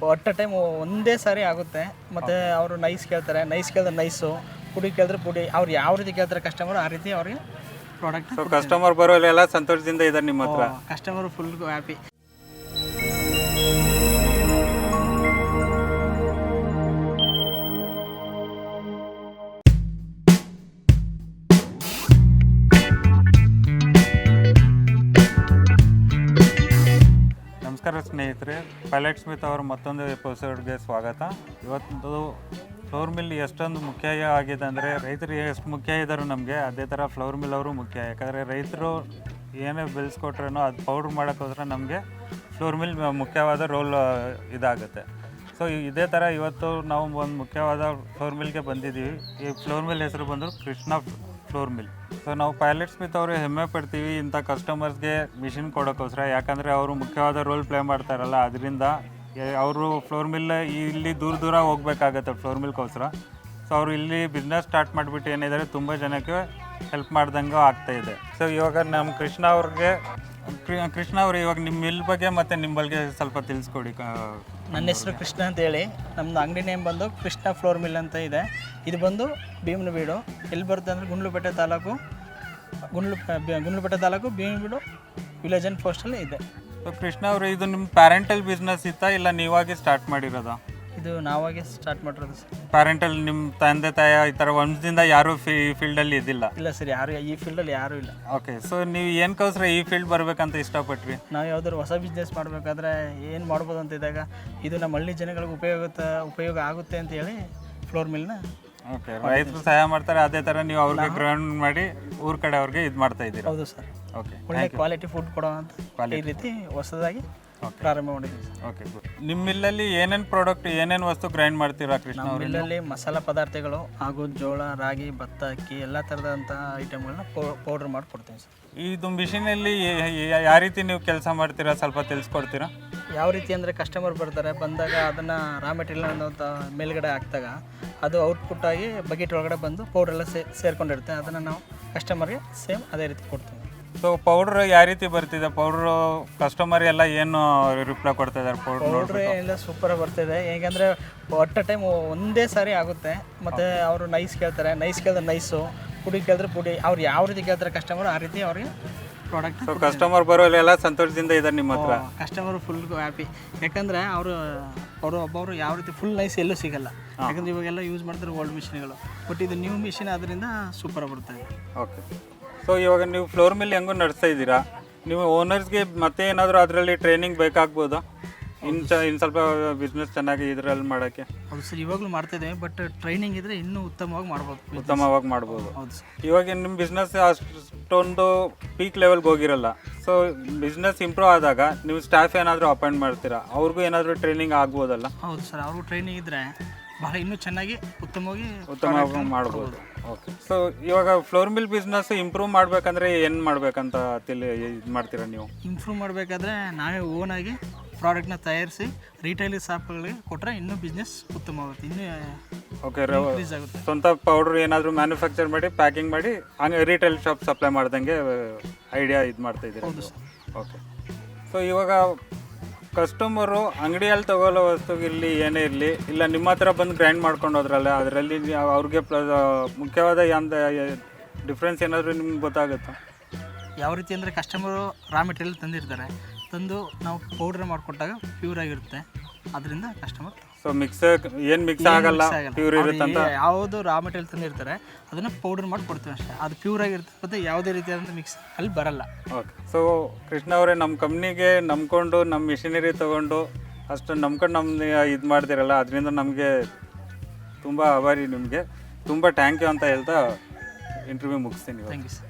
At a time ಒಂದೇ ಸಾರಿ ಆಗುತ್ತೆ. ಮತ್ತು ಅವರು ನೈಸ್ ಕೇಳ್ತಾರೆ, ನೈಸ್ ಕೇಳಿದ್ರೆ ನೈಸು, ಪುಡಿ ಕೇಳಿದ್ರೆ ಪುಡಿ. ಅವ್ರು ಯಾವ ರೀತಿ ಕೇಳ್ತಾರೆ ಕಸ್ಟಮರ್, ಆ ರೀತಿ ಅವ್ರಿಗೆ ಪ್ರಾಡಕ್ಟ್. ಸೊ ಕಸ್ಟಮರ್ ಬರೋಲ್ಲ ಸಂತೋಷದಿಂದ ಇದ್ದಾರೆ ನಿಮ್ಮ ಹತ್ರ. Customer full happy. ನಮಸ್ಕಾರ ಸ್ನೇಹಿತರೆ, ಪೈಲಟ್ ಸ್ಮಿತ್ ಅವರ ಮತ್ತೊಂದು ಎಪಿಸೋಡ್ಗೆ ಸ್ವಾಗತ. ಇವತ್ತು ಫ್ಲೋರ್ ಮಿಲ್ ಎಷ್ಟೊಂದು ಮುಖ್ಯ ಆಗಿದೆ ಅಂದರೆ, ರೈತರಿಗೆ ಎಷ್ಟು ಮುಖ್ಯ ಇದ್ದಾರೆ ನಮಗೆ, ಅದೇ ಥರ ಫ್ಲೋರ್ ಮಿಲ್ ಅವರು ಮುಖ್ಯ. ಯಾಕಂದರೆ ರೈತರು ಏನೇ ಬೆಳೆಸ್ಕೊಟ್ರೂ ಅದು ಪೌಡ್ರ್ ಮಾಡೋಕ್ಕೋಸ್ಕರ ನಮಗೆ ಫ್ಲೋರ್ ಮಿಲ್ ಮುಖ್ಯವಾದ ರೋಲ್ ಇದಾಗುತ್ತೆ. ಸೊ ಇದೇ ಥರ ಇವತ್ತು ನಾವು ಒಂದು ಮುಖ್ಯವಾದ ಫ್ಲೋರ್ ಮಿಲ್ಗೆ ಬಂದಿದ್ದೀವಿ. ಈ ಫ್ಲೋರ್ ಮಿಲ್ ಹೆಸರು ಬಂದರು ಕೃಷ್ಣ ಫ್ಲೋರ್ ಮಿಲ್. ಸೊ ನಾವು ಪೈಲಟ್ ಸ್ಮಿತ್ ಅವರು ಹೆಮ್ಮೆ ಪಡ್ತೀವಿ ಇಂಥ ಕಸ್ಟಮರ್ಸ್ಗೆ ಮಿಷಿನ್ ಕೊಡೋಕ್ಕೋಸ್ಕರ. ಯಾಕಂದರೆ ಅವರು ಮುಖ್ಯವಾದ ರೋಲ್ ಪ್ಲೇ ಮಾಡ್ತಾರಲ್ಲ, ಅದರಿಂದ ಅವರು ಫ್ಲೋರ್ ಮಿಲ್ ಇಲ್ಲಿ ದೂರ ಹೋಗ್ಬೇಕಾಗತ್ತೆ ಫ್ಲೋರ್ ಮಿಲ್ಗೋಸ್ಕರ. ಸೊ ಅವರು ಇಲ್ಲಿ ಬಿಸ್ನೆಸ್ ಸ್ಟಾರ್ಟ್ ಮಾಡಿಬಿಟ್ಟು ಏನಿದ್ದಾರೆ ತುಂಬ ಜನಕ್ಕೆ ಹೆಲ್ಪ್ ಮಾಡ್ದಂಗೆ ಆಗ್ತಾಯಿದೆ. ಸೊ ಇವಾಗ ನಮ್ಮ ಕೃಷ್ಣ ಅವರು ಇವಾಗ ನಿಮ್ಮ ಮಿಲ್ ಬಗ್ಗೆ ಮತ್ತು ನಿಮ್ಮ ಬಗ್ಗೆ ಸ್ವಲ್ಪ ತಿಳಿಸ್ಕೊಡಿ. ನನ್ನ ಹೆಸರು ಕೃಷ್ಣ ಅಂತೇಳಿ. ನಮ್ಮದು ಅಂಗಡಿ ನೇಮ್ ಬಂದು ಕೃಷ್ಣ ಫ್ಲೋರ್ ಮಿಲ್ ಅಂತ ಇದೆ. ಇದು ಬಂದು ಭೀಮನಬೀಡು. ಎಲ್ಲಿ ಬರುತ್ತೆ ಅಂದರೆ ಗುಂಡ್ಲುಪೇಟೆ ತಾಲೂಕು, ಭೀಮನಬೀಡು ವಿಲೇಜ್ ಆ್ಯಂಡ್ ಪೋಸ್ಟಲ್ಲಿ ಇದೆ. ಸೊ ಕೃಷ್ಣ ಅವರು, ಇದು ನಿಮ್ಮ ಪ್ಯಾರೆಂಟಲ್ ಬಿಸ್ನೆಸ್ ಇತ್ತಾ ಇಲ್ಲ ನೀವಾಗೆ ಸ್ಟಾರ್ಟ್ ಮಾಡಿರೋದಾ? ಇದು ನಾವಾಗೆ ಸ್ಟಾರ್ಟ್ ಮಾಡಿರೋದು ಸರ್. ಪ್ಯಾರೆಂಟಲ್ ನಿಮ್ಮ ತಂದೆ ತಾಯಿ ಈ ಥರ ವಂಶದಿಂದ ಯಾರೂ ಫೀಲ್ಡಲ್ಲಿ ಇದ್ದಿಲ್ಲ? ಇಲ್ಲ ಸರ್, ಯಾರು ಈ ಫೀಲ್ಡಲ್ಲಿ ಯಾರೂ ಇಲ್ಲ. ಓಕೆ. ಸೊ ನೀವು ಏನಕ್ಕೋಸ್ಕರ ಈ ಫೀಲ್ಡ್ ಬರಬೇಕಂತ ಇಷ್ಟಪಟ್ರಿ? ನಾವು ಯಾವ್ದಾದ್ರು ಹೊಸ ಬಿಸ್ನೆಸ್ ಮಾಡಬೇಕಾದ್ರೆ ಏನು ಮಾಡ್ಬೋದು ಅಂತ ಇದ್ದಾಗ ಇದು ನಮ್ಮ ಹಳ್ಳಿ ಜನಗಳಿಗೆ ಉಪಯೋಗ ಆಗುತ್ತೆ ಅಂತ ಹೇಳಿ ಫ್ಲೋರ್ ಮಿಲ್ನ. ಓಕೆ, ರೈತರು ಸಹಾಯ ಮಾಡ್ತಾರೆ, ಅದೇ ಥರ ನೀವು ಅವ್ರಿಗೆ ಗ್ರೌಂಡ್ ಮಾಡಿ ಊರ ಕಡೆ ಅವ್ರಿಗೆ ಇದು ಮಾಡ್ತಾ ಇದ್ದೀರಿ. ಹೌದು ಸರ್. ಓಕೆ, ಒಳ್ಳೆ ಕ್ವಾಲಿಟಿ ಫುಡ್ ಕೊಡೋ ಅಂತ ಈ ರೀತಿ ಹೊಸದಾಗಿ ಪ್ರಾರಂಭ ಮಾಡಿದ್ದೀವಿ ಸರ್. Okay, good. ನಿಮ್ಮ ಮಿಲ್ಲಲ್ಲಿ ಏನೇನು ಪ್ರಾಡಕ್ಟ್, ಏನೇನು ವಸ್ತು ಗ್ರೈಂಡ್ ಮಾಡ್ತೀರಾ ಕೃಷ್ಣ ಅವರು? ಮಿಲ್ಲಲ್ಲಿ ಮಸಾಲ ಪದಾರ್ಥಗಳು ಹಾಗೂ ಜೋಳ, ರಾಗಿ, ಭತ್ತ, ಅಕ್ಕಿ ಎಲ್ಲ ಥರದಂಥ ಐಟಮ್ಗಳನ್ನ ಪೌಡ್ರ್ ಮಾಡಿ ಕೊಡ್ತೀವಿ ಸರ್. ಇದು ಮಿಷಿನಲ್ಲಿ ಯಾವ ರೀತಿ ನೀವು ಕೆಲಸ ಮಾಡ್ತೀರಾ ಸ್ವಲ್ಪ ತಿಳಿಸ್ಕೊಡ್ತೀರಾ? ಯಾವ ರೀತಿ ಅಂದರೆ, ಕಸ್ಟಮರ್ ಬರ್ತಾರೆ, ಬಂದಾಗ ಅದನ್ನು ರಾ ಮೆಟೀರಿಯಲ್ ಅನ್ನೋಂಥ ಮೇಲ್ಗಡೆ ಹಾಕಿದಾಗ ಅದು ಔಟ್ಪುಟ್ಟಾಗಿ ಬಕೆಟ್ ಒಳಗಡೆ ಬಂದು ಪೌಡ್ರೆಲ್ಲ ಸೇರ್ಕೊಂಡಿರುತ್ತೆ. ಅದನ್ನು ನಾವು ಕಸ್ಟಮರ್ಗೆ ಸೇಮ್ ಅದೇ ರೀತಿ ಕೊಡ್ತೀವಿ. ಸೊ ಪೌಡ್ರ್ ಯಾವ ರೀತಿ ಬರ್ತಿದೆ? ಪೌಡ್ರು ಕಸ್ಟಮರ್ ಎಲ್ಲ ಏನು ರಿಪ್ಲೈ ಕೊಡ್ತಾ ಇದ್ದಾರೆ? ಪೌಡ್ರ್ ಎಲ್ಲ ಸೂಪರಾಗಿ ಬರ್ತಿದೆ. ಹೇಗೆಂದರೆ ಅಟ್ ಅ ಟೈಮ್ ಒಂದೇ ಸಾರಿ ಆಗುತ್ತೆ. ಮತ್ತು ಅವರು ನೈಸ್ ಕೇಳ್ತಾರೆ, ನೈಸ್ ಕೇಳಿದ್ರೆ ನೈಸು, ಪುಡಿ ಕೇಳಿದ್ರೆ ಪುಡಿ. ಅವ್ರು ಯಾವ ರೀತಿ ಕೇಳ್ತಾರೆ ಕಸ್ಟಮರ್, ಆ ರೀತಿ ಅವ್ರಿಗೆ ಪ್ರಾಡಕ್ಟ್. ಸೊ ಕಸ್ಟಮರ್ ಬರೋಲ್ಲ ಸಂತೋಷದಿಂದ ಇದ್ದಾರೆ ನಿಮ್ಮ ಹತ್ರ. Customer full happy. ಯಾಕಂದರೆ ಅವರು ಒಬ್ಬರು ಯಾವ ರೀತಿ ಫುಲ್ ನೈಸ್ ಎಲ್ಲೂ ಸಿಗಲ್ಲ. ಯಾಕಂದರೆ ಇವಾಗೆಲ್ಲ ಯೂಸ್ ಮಾಡ್ತಾರೆ ಓಲ್ಡ್ ಮಿಷಿನ್ಗಳು. ಬಟ್ ಇದು ನ್ಯೂ ಮಿಷಿನ್, ಅದರಿಂದ ಸೂಪರಾಗಿ ಬರ್ತದೆ. ಓಕೆ. ಸೊ ಇವಾಗ ನೀವು ಫ್ಲೋರ್ ಮಿಲ್ ಹೆಂಗೂ ನಡೆಸ್ತಾ ಇದ್ದೀರಾ, ನೀವು ಓನರ್ಸ್ಗೆ ಮತ್ತೆ ಏನಾದರೂ ಅದರಲ್ಲಿ ಟ್ರೈನಿಂಗ್ ಬೇಕಾಗ್ಬೋದಾ? ಇನ್ನು ಸ್ವಲ್ಪ ಬಿಸ್ನೆಸ್ ಚೆನ್ನಾಗಿ ಇದರಲ್ಲಿ ಮಾಡೋಕ್ಕೆ? ಹೌದು ಸರ್, ಇವಾಗಲೂ ಮಾಡ್ತಾಯಿದ್ದೇವೆ. ಬಟ್ ಟ್ರೈನಿಂಗ್ ಇದ್ದರೆ ಇನ್ನೂ ಉತ್ತಮವಾಗಿ ಮಾಡ್ಬೋದು. ಹೌದು ಸರ್. ಇವಾಗ ನಿಮ್ಮ ಬಿಸ್ನೆಸ್ ಅಷ್ಟೊಂದು ಪೀಕ್ ಲೆವೆಲ್ಗೆ ಹೋಗಿರಲ್ಲ. ಸೊ ಬಿಸ್ನೆಸ್ ಇಂಪ್ರೂವ್ ಆದಾಗ ನೀವು ಸ್ಟಾಫ್ ಏನಾದರೂ ಅಪಾಯಿಂಟ್ ಮಾಡ್ತೀರಾ? ಅವ್ರಿಗೂ ಏನಾದರೂ ಟ್ರೈನಿಂಗ್ ಆಗ್ಬೋದಲ್ಲ? ಹೌದು ಸರ್, ಅವ್ರಿಗೂ ಟ್ರೈನಿಂಗ್ ಇದ್ದರೆ ಬಹಳ ಇನ್ನೂ ಚೆನ್ನಾಗಿ ಉತ್ತಮವಾಗಿ ಮಾಡ್ಬೋದು. ಓಕೆ. ಸೊ ಇವಾಗ ಫ್ಲೋರ್ ಮಿಲ್ ಬಿಸ್ನೆಸ್ ಇಂಪ್ರೂವ್ ಮಾಡಬೇಕಂದ್ರೆ ಏನು ಮಾಡಬೇಕಂತ ಇದು ಮಾಡ್ತೀರಾ ನೀವು? ಇಂಪ್ರೂವ್ ಮಾಡಬೇಕಾದ್ರೆ ನಾವೇ ಓನಾಗಿ ಪ್ರಾಡಕ್ಟ್ನ ತಯಾರಿಸಿ ರಿಟೈಲ್ ಶಾಪ್ಗಳಿಗೆ ಕೊಟ್ಟರೆ ಇನ್ನೂ ಬಿಸ್ನೆಸ್ ಉತ್ತಮವಾಗುತ್ತೆ, ಇನ್ನೂ ಓಕೆ ಇನ್ಕ್ರೀಸ್ ಆಗುತ್ತೆ. ಸ್ವಂತ ಪೌಡ್ರ್ ಏನಾದರೂ ಮ್ಯಾನುಫ್ಯಾಕ್ಚರ್ ಮಾಡಿ ಪ್ಯಾಕಿಂಗ್ ಮಾಡಿ ಹಂಗೆ ರಿಟೈಲ್ ಶಾಪ್ ಸಪ್ಲೈ ಮಾಡ್ದಂಗೆ ಐಡಿಯಾ ಇದು ಮಾಡ್ತಾ ಇದ್ದೀರಾ? ಹೌದು ಸರ್. ಓಕೆ. ಸೊ ಇವಾಗ ಕಸ್ಟಮರು ಅಂಗಡಿಯಲ್ಲಿ ತಗೊಳ್ಳೋ ವಸ್ತುಗಿರಲಿ ಏನೇ ಇರಲಿ, ಇಲ್ಲ ನಿಮ್ಮ ಹತ್ರ ಬಂದು ಗ್ರೈಂಡ್ ಮಾಡ್ಕೊಂಡು ಹೋದ್ರಲ್ಲ, ಅದರಲ್ಲಿ ಅವ್ರಿಗೆ ಮುಖ್ಯವಾದ ಡಿಫ್ರೆನ್ಸ್ ಏನಾದರೂ ನಿಮ್ಗೆ ಗೊತ್ತಾಗುತ್ತಾ? ಯಾವ ರೀತಿ ಅಂದರೆ, ಕಸ್ಟಮರು ರಾ ಮೆಟೀರಿಯಲ್ ತಂದಿರ್ತಾರೆ, ತಂದು ನಾವು ಪೌಡ್ರ್ ಮಾಡಿಕೊಟ್ಟಾಗ ಪ್ಯೂರ್ ಆಗಿರುತ್ತೆ. ಅದರಿಂದ ಕಸ್ಟಮರ್ ಸೊ ಮಿಕ್ಸ್ ಆಗಲ್ಲ, ಪ್ಯೂರ್ ಇರುತ್ತೆ ಅಂತ. ಯಾವುದು ರಾ ಮೆಟೀರಿಯಲ್ ತಂದಿರ್ತಾರೆ ಅದನ್ನು ಪೌಡರ್ ಮಾಡಿ ಕೊಡ್ತೀವಿ ಅಷ್ಟೇ. ಅದು ಪ್ಯೂರ್ ಆಗಿರುತ್ತೆ, ಮತ್ತು ಯಾವುದೇ ರೀತಿಯಾದಂಥ ಮಿಕ್ಸ್ ಅಲ್ಲಿ ಬರಲ್ಲ. ಓಕೆ. ಸೊ ಕೃಷ್ಣ ಅವರೇ, ನಮ್ಮ ಕಂಪ್ನಿಗೆ ನಂಬ್ಕೊಂಡು ನಮ್ಮ ಮಿಷಿನರಿ ತೊಗೊಂಡು ಅಷ್ಟು ನಂಬ್ಕೊಂಡು ನಮ್ಮನ್ನ ಇದು ಮಾಡ್ತಿರಲ್ಲ, ಅದರಿಂದ ನಮಗೆ ತುಂಬ ಆಭಾರಿ. ನಿಮಗೆ ತುಂಬ ಥ್ಯಾಂಕ್ ಯು ಅಂತ ಹೇಳ್ತಾ ಇಂಟರ್ವ್ಯೂ ಮುಗಿಸ್ತೀನಿ. Thank you sir.